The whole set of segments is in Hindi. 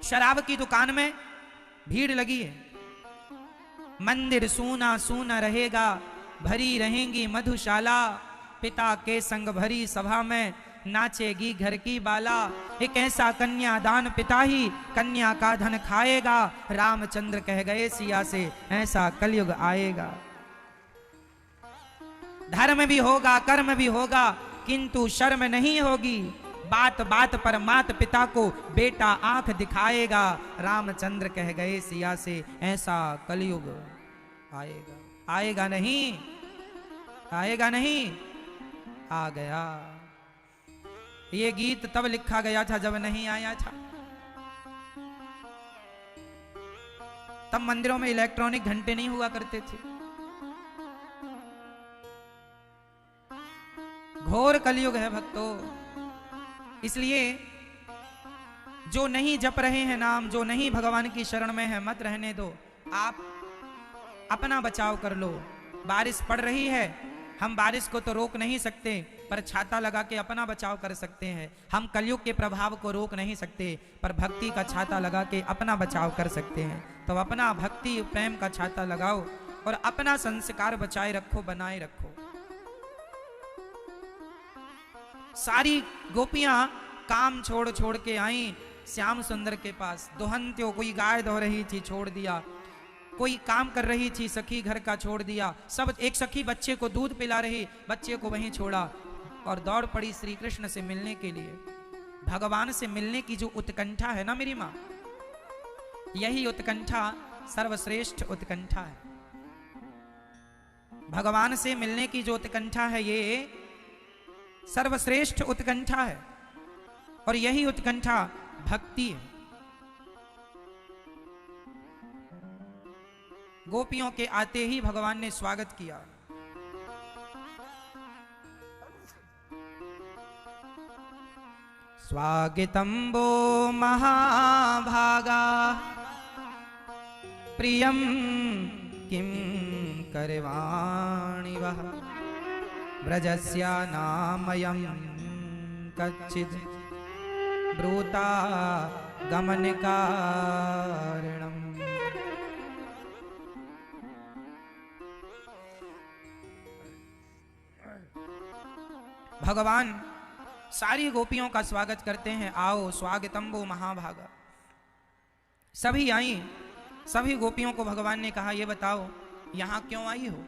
शराब की दुकान में भीड़ लगी है, मंदिर सूना सूना रहेगा, भरी रहेंगी मधुशाला, पिता के संग भरी सभा में नाचेगी घर की बाला। एक ऐसा कन्यादान पिता ही कन्या का धन खाएगा, रामचंद्र कह गए सिया से ऐसा कलयुग आएगा। धर्म भी होगा कर्म भी होगा किंतु शर्म नहीं होगी, बात बात पर मात पिता को बेटा आंख दिखाएगा। रामचंद्र कह गए सिया से ऐसा कलयुग आएगा। आएगा नहीं, आएगा नहीं, आ गया। ये गीत तब लिखा गया था जब नहीं आया था। तब मंदिरों में इलेक्ट्रॉनिक घंटे नहीं हुआ करते थे। घोर कलयुग है भक्तों। इसलिए जो नहीं जप रहे हैं नाम, जो नहीं भगवान की शरण में है, मत रहने दो। आप अपना बचाव कर लो। बारिश पड़ रही है, हम बारिश को तो रोक नहीं सकते, पर छाता लगा के अपना बचाव कर सकते हैं। हम कलयुग के प्रभाव को रोक नहीं सकते, पर भक्ति का छाता लगा के अपना बचाव कर सकते हैं। तो अपना भक्ति प्रेम का छाता लगाओ और अपना संस्कार बचाए रखो, बनाए रखो। सारी गोपियां काम छोड़ छोड़ के आई श्याम सुंदर के पास। दुहंत्यो, कोई गाय धो रही थी छोड़ दिया, कोई काम कर रही थी सखी घर का छोड़ दिया, सब। एक सखी बच्चे को दूध पिला रही, बच्चे को वहीं छोड़ा और दौड़ पड़ी श्री कृष्ण से मिलने के लिए। भगवान से मिलने की जो उत्कंठा है ना मेरी माँ, यही उत्कंठा सर्वश्रेष्ठ उत्कंठा है। भगवान से मिलने की जो उत्कंठा है ये सर्वश्रेष्ठ उत्कंठा है, और यही उत्कंठा भक्ति है। गोपियों के आते ही भगवान ने स्वागत किया। स्वागतं वो महाभागा, प्रियं किं करवाणि वः, व्रजस्य नामयं कच्चित् ब्रूता गमन कारणम्। भगवान सारी गोपियों का स्वागत करते हैं। आओ स्वागतम वो महाभागा। सभी आई, सभी गोपियों को भगवान ने कहा ये बताओ यहां क्यों आई हो।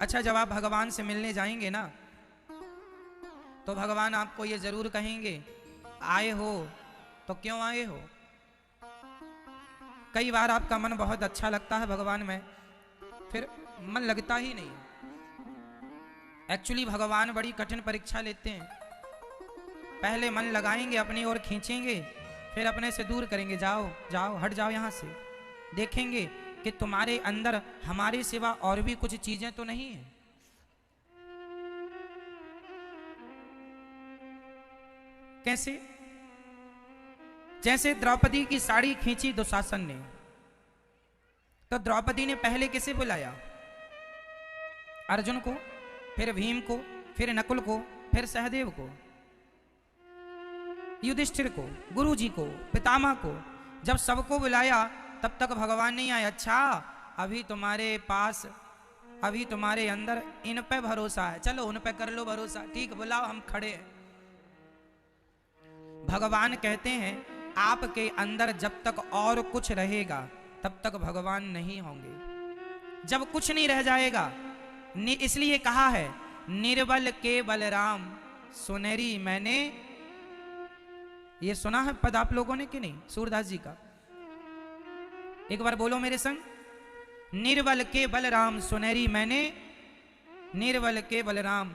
अच्छा, जब आप भगवान से मिलने जाएंगे ना तो भगवान आपको ये जरूर कहेंगे आए हो तो क्यों आए हो। कई बार आपका मन बहुत अच्छा लगता है भगवान में, फिर मन लगता ही नहीं। एक्चुअली भगवान बड़ी कठिन परीक्षा लेते हैं। पहले मन लगाएंगे, अपनी ओर खींचेंगे, फिर अपने से दूर करेंगे, जाओ जाओ हट जाओ यहां से। देखेंगे कि तुम्हारे अंदर हमारे सिवा और भी कुछ चीजें तो नहीं है। कैसे? जैसे द्रौपदी की साड़ी खींची दुशासन ने, तो द्रौपदी ने पहले किसे बुलाया? अर्जुन को, फिर भीम को, फिर नकुल को, फिर सहदेव को, युधिष्ठिर को, गुरुजी को, पितामह को। जब सबको बुलाया तब तक भगवान नहीं आए। अच्छा, अभी तुम्हारे पास, अभी तुम्हारे अंदर इन पे भरोसा है, चलो उन पे कर लो भरोसा। ठीक, बुलाओ, हम खड़े हैं। भगवान कहते हैं आपके अंदर जब तक और कुछ रहेगा तब तक भगवान नहीं होंगे। जब कुछ नहीं रह जाएगा, इसलिए कहा है निर्बल के बलराम सुनेरी। मैंने ये सुना है पद आप लोगों ने कि नहीं, सूरदास जी का? एक बार बोलो मेरे संग, निर्बल के बलराम सुनेरी मैंने, निर्बल के बलराम।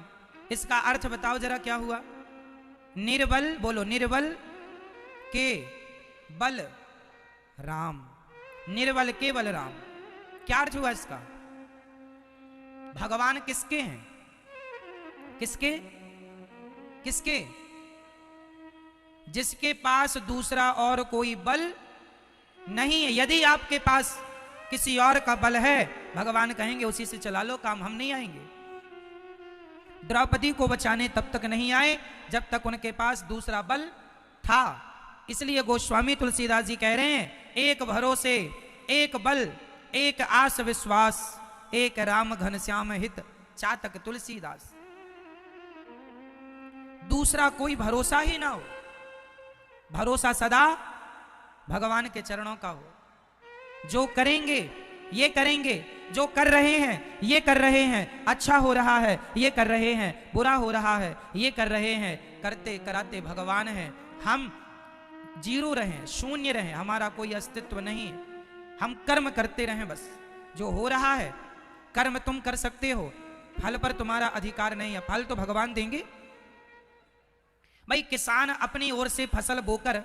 इसका अर्थ बताओ जरा क्या हुआ? निर्बल, बोलो, निर्बल के बल राम, निर्बल के बलराम। क्या अर्थ हुआ इसका? भगवान किसके हैं? किसके? किसके? जिसके पास दूसरा और कोई बल नहीं है। यदि आपके पास किसी और का बल है, भगवान कहेंगे उसी से चला लो काम, हम नहीं आएंगे। द्रौपदी को बचाने तब तक नहीं आए जब तक उनके पास दूसरा बल था। इसलिए गोस्वामी तुलसीदास जी कह रहे हैं, एक भरोसे एक बल एक आस विश्वास, एक राम घनश्याम हित चातक तुलसीदास। दूसरा कोई भरोसा ही ना हो, भरोसा सदा भगवान के चरणों का हो। जो करेंगे ये करेंगे, जो कर रहे हैं ये कर रहे हैं, अच्छा हो रहा है ये कर रहे हैं, बुरा हो रहा है ये कर रहे हैं, करते कराते भगवान हैं। हम जीरो रहें, शून्य रहें, हमारा कोई अस्तित्व नहीं है, हम कर्म करते रहें बस। जो हो रहा है कर्म तुम कर सकते हो, फल पर तुम्हारा अधिकार नहीं है, फल तो भगवान देंगे। भाई किसान अपनी ओर से फसल बोकर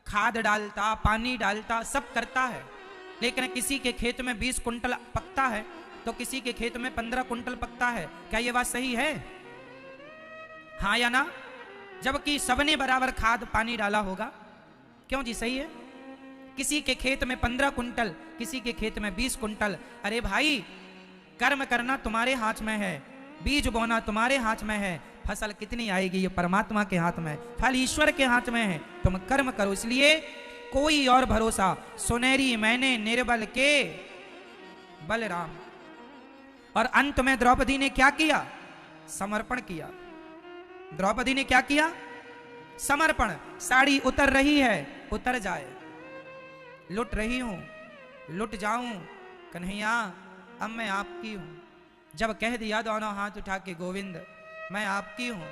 खाद डालता, पानी डालता, सब करता है, लेकिन किसी के खेत में 20 कुंटल पकता है तो किसी के खेत में 15 कुंटल पकता है। क्या यह बात सही है? हाँ या ना? जबकि सबने बराबर खाद पानी डाला होगा। क्यों जी? सही है। किसी के खेत में 15 कुंटल, किसी के खेत में 20 कुंटल। अरे भाई, कर्म करना तुम्हारे हाथ में है, बीज बोना तुम्हारे हाथ में है, फसल कितनी आएगी ये परमात्मा के हाथ में, फल ईश्वर के हाथ में है, तुम कर्म करो। इसलिए कोई और भरोसा, सुनेरी मैंने निर्बल के बलराम। और अंत में द्रौपदी ने क्या किया? समर्पण किया। द्रौपदी ने क्या किया? समर्पण। साड़ी उतर रही है, उतर जाए, लुट रही हूं लुट जाऊं, कन्हैया अब मैं आपकी हूं। जब कह दिया दोनों हाथ उठा के गोविंद मैं आपकी हूं,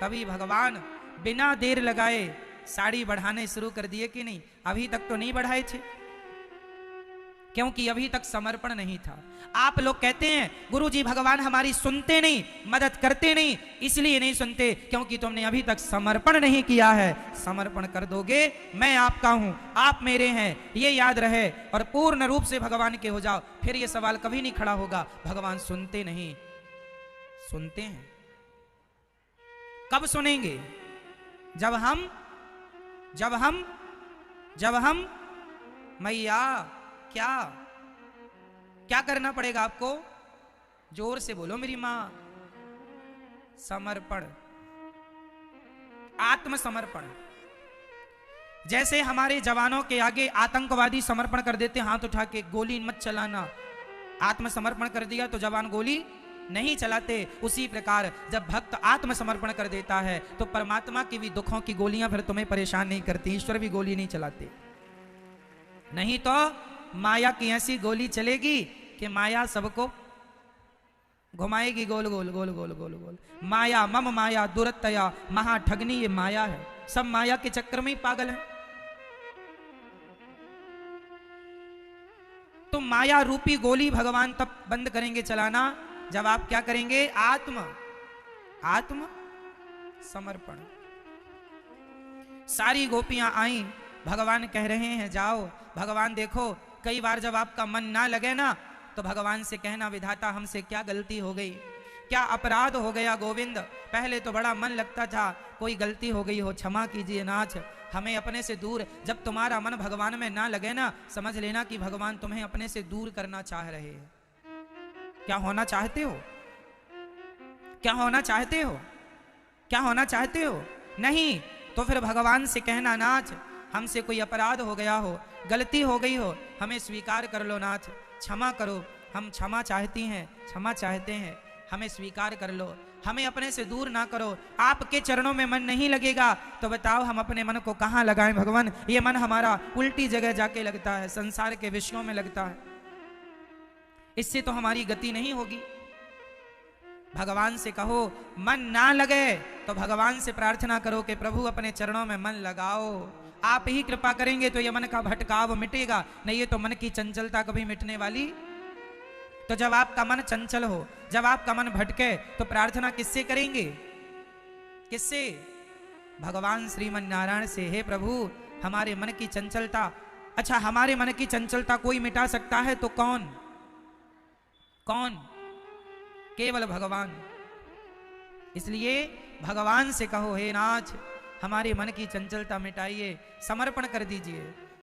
तभी भगवान बिना देर लगाए साड़ी बढ़ाने शुरू कर दिए कि नहीं? अभी तक तो नहीं बढ़ाए थे, क्योंकि अभी तक समर्पण नहीं था। आप लोग कहते हैं गुरुजी भगवान हमारी सुनते नहीं, मदद करते नहीं, इसलिए नहीं सुनते क्योंकि तुमने अभी तक समर्पण नहीं किया है। समर्पण कर दोगे, मैं आपका हूं, आप मेरे हैं, ये याद रहे, और पूर्ण रूप से भगवान के हो जाओ, फिर ये सवाल कभी नहीं खड़ा होगा भगवान सुनते नहीं। सुनते हैं। कब सुनेंगे? जब हम मैया क्या करना पड़ेगा आपको? जोर से बोलो मेरी मां। समर्पण, आत्मसमर्पण। जैसे हमारे जवानों के आगे आतंकवादी समर्पण कर देते, हाथ उठा के गोली मत चलाना, आत्मसमर्पण कर दिया तो जवान गोली नहीं चलाते। उसी प्रकार जब भक्त आत्मसमर्पण कर देता है तो परमात्मा की भी दुखों की गोलियां फिर तुम्हें परेशान नहीं करती, ईश्वर भी गोली नहीं चलाते। नहीं तो माया की ऐसी गोली चलेगी कि माया सबको घुमाएगी गोल गोल गोल गोल गोल गोल। माया मम माया दुरतया महाठगनी, ये माया है, सब माया के चक्कर में ही पागल है। तो माया रूपी गोली भगवान तब बंद करेंगे चलाना जब आप क्या करेंगे? आत्म समर्पण। सारी गोपियां आई, भगवान कह रहे हैं जाओ। भगवान देखो, कई बार जब आपका मन ना लगे ना तो भगवान से कहना विधाता हमसे क्या गलती हो गई, क्या अपराध हो गया गोविंद, पहले तो बड़ा मन लगता था, कोई गलती हो गई हो क्षमा कीजिए नाथ, हमें अपने से दूर। जब तुम्हारा मन भगवान में ना लगे ना, समझ लेना कि भगवान तुम्हें अपने से दूर करना चाह रहे हैं। क्या होना चाहते हो? क्या होना चाहते हो? क्या होना चाहते हो? नहीं तो फिर भगवान से कहना नाथ हमसे कोई अपराध हो गया हो, गलती हो गई हो, हमें स्वीकार कर लो नाथ, क्षमा करो, हम क्षमा चाहती हैं, क्षमा चाहते हैं, हमें स्वीकार कर लो, हमें अपने से दूर ना करो। आपके चरणों में मन नहीं लगेगा तो बताओ हम अपने मन को कहाँ लगाएं भगवान? ये मन हमारा उल्टी जगह जाके लगता है, संसार के विषयों में लगता है, इससे तो हमारी गति नहीं होगी। भगवान से कहो मन ना लगे तो भगवान से प्रार्थना करो कि प्रभु अपने चरणों में मन लगाओ। आप ही कृपा करेंगे तो ये मन का भटकाव मिटेगा, नहीं ये तो मन की चंचलता कभी मिटने वाली। तो जब आपका मन चंचल हो, जब आपका मन भटके तो प्रार्थना किससे करेंगे? किससे? भगवान श्रीमन नारायण से। हे प्रभु हमारे मन की चंचलता, अच्छा हमारे मन की चंचलता कोई मिटा सकता है तो कौन? कौन? केवल भगवान। इसलिए भगवान से कहो हे नाथ हमारे मन की चंचलता मिटाइए, समर्पण कर दीजिए।